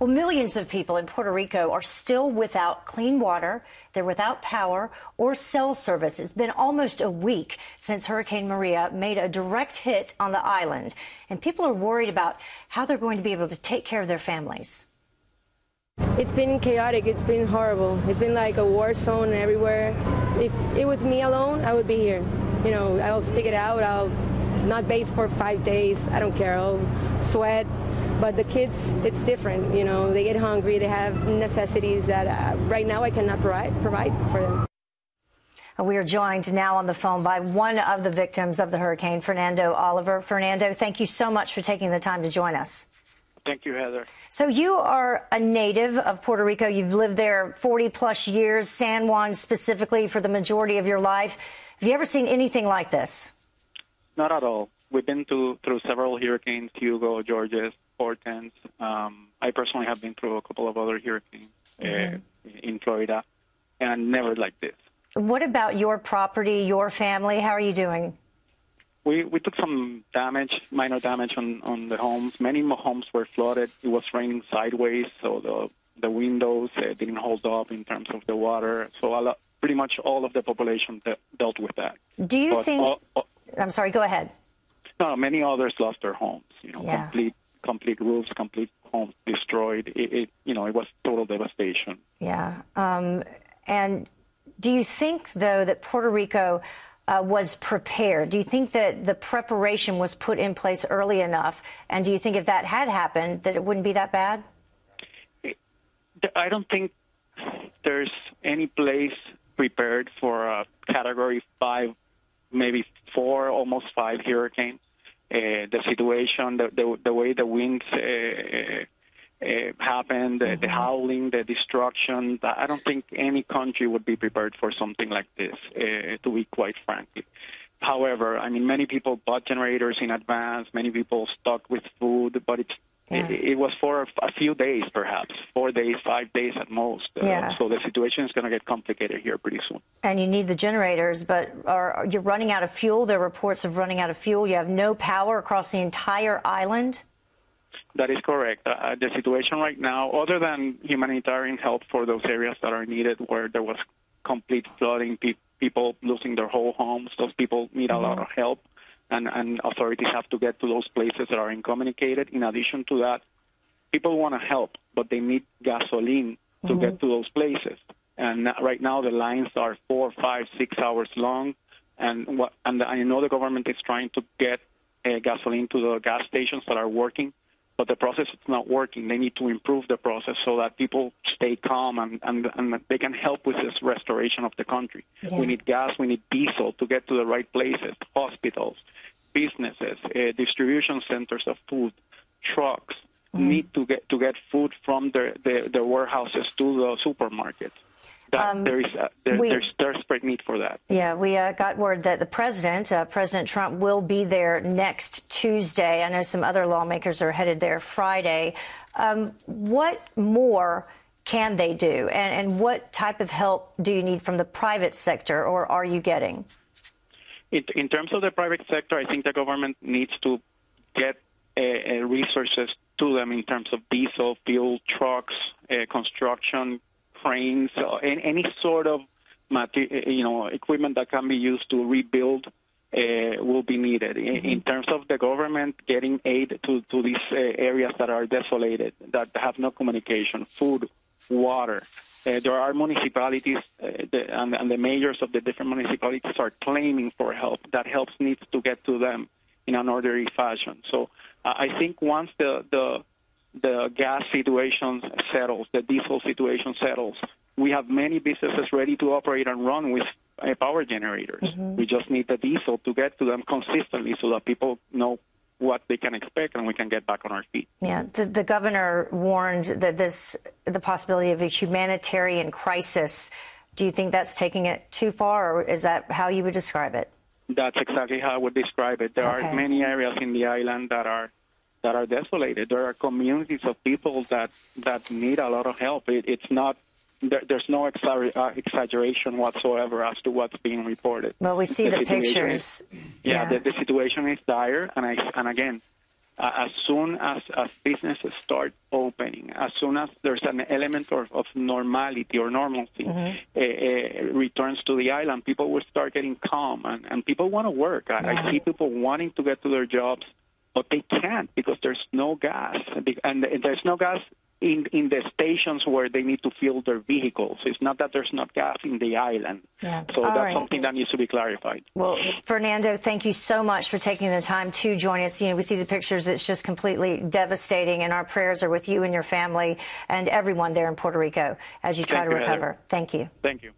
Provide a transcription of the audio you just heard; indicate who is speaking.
Speaker 1: Well, millions of people in Puerto Rico are still without clean water. They're without power or cell service. It's been almost a week since Hurricane Maria made a direct hit on the island, and people are worried about how they're going to be able to take care of their families.
Speaker 2: It's been chaotic. It's been horrible. It's been like a war zone everywhere. If it was me alone, I would be here. You know, I'll stick it out. I'll not bathe for 5 days. I don't care. I'll sweat. But the kids, it's different. You know, they get hungry. They have necessities that right now I cannot provide for them.
Speaker 1: We are joined now on the phone by one of the victims of the hurricane, Fernando Oliver. Fernando, thank you so much for taking the time to join us.
Speaker 3: Thank you, Heather.
Speaker 1: So you are a native of Puerto Rico. You've lived there 40-plus years, San Juan specifically, for the majority of your life. Have you ever seen anything like this?
Speaker 3: Not at all. We've been through several hurricanes, Hugo, Georges, Hortense. I personally have been through a couple of other hurricanes in Florida, and never like this.
Speaker 1: What about your property, your family? How are you doing?
Speaker 3: We took some damage, minor damage on the homes. Many homes were flooded. It was raining sideways, so the windows didn't hold up in terms of the water. So pretty much all of the population dealt with that.
Speaker 1: Do you think... I'm sorry, go ahead.
Speaker 3: No, many others lost their homes. You know, complete roofs, complete homes destroyed. It was total devastation.
Speaker 1: Yeah. And do you think, though, that Puerto Rico was prepared? Do you think that the preparation was put in place early enough? And do you think if that had happened, that it wouldn't be that bad?
Speaker 3: I don't think there's any place prepared for a Category 5, maybe 4, almost 5 hurricane. The situation, the way the winds happened, the howling, the destruction. I don't think any country would be prepared for something like this, to be quite frankly. However, I mean, many people bought generators in advance. Many people stocked with food, but it was for a few days, perhaps 4 days, 5 days at most. So the situation is going to get complicated here pretty soon. And
Speaker 1: you need the generators, but you're running out of fuel. There are reports of running out of fuel. You have no power across the entire island.
Speaker 3: That is correct. The situation right now, other than humanitarian help for those areas that are needed where there was complete flooding, people losing their whole homes, those people need a lot of help, and authorities have to get to those places that are incommunicated. In addition to that, people want to help, but they need gasoline to get to those places. And right now the lines are 4, 5, 6 hours long, and I know the government is trying to get gasoline to the gas stations that are working. But the process is not working. They need to improve the process so that people stay calm and they can help with this restoration of the country. We need gas, we need diesel to get to the right places, hospitals, businesses, distribution centers of food, trucks need to get food from the warehouses to the supermarkets. There's desperate need for that.
Speaker 1: Yeah, we got word that the President Trump, will be there next Tuesday. I know some other lawmakers are headed there Friday. What more can they do? And what type of help do you need from the private sector, or are you getting?
Speaker 3: In terms of the private sector, I think the government needs to get resources to them in terms of diesel, fuel, trucks, construction, cranes, any sort of equipment that can be used to rebuild will be needed. In terms of the government getting aid to these areas that are desolated, that have no communication, food, water. There are municipalities, and the mayors of the different municipalities are claiming for help. That help needs to get to them in an orderly fashion. So I think once the gas situation settles, the diesel situation settles, we have many businesses ready to operate and run with power generators. We just need the diesel to get to them consistently so that people know what they can expect and we can get back on our feet.
Speaker 1: Yeah, the governor warned that the possibility of a humanitarian crisis. Do you think that's taking it too far, or is that how you would describe it?
Speaker 3: That's exactly how I would describe it. There are many areas in the island that are desolated. There are communities of people that need a lot of help. It's not. There's no exaggeration whatsoever as to what's being reported.
Speaker 1: Well, we see the pictures.
Speaker 3: The situation is dire, and again, as soon as businesses start opening, as soon as there's an element of normality or normalcy returns to the island, people will start getting calm, and people want to work. I see people wanting to get to their jobs, but they can't because there's no gas, and there's no gas in the stations where they need to fuel their vehicles. It's not that there's not gas in the island.
Speaker 1: Yeah.
Speaker 3: So that's something that needs to be clarified.
Speaker 1: Well, Fernando, thank you so much for taking the time to join us. You know, we see the pictures. It's just completely devastating, and our prayers are with you and your family and everyone there in Puerto Rico as you try to recover.
Speaker 3: Heather.
Speaker 1: Thank you.
Speaker 3: Thank you.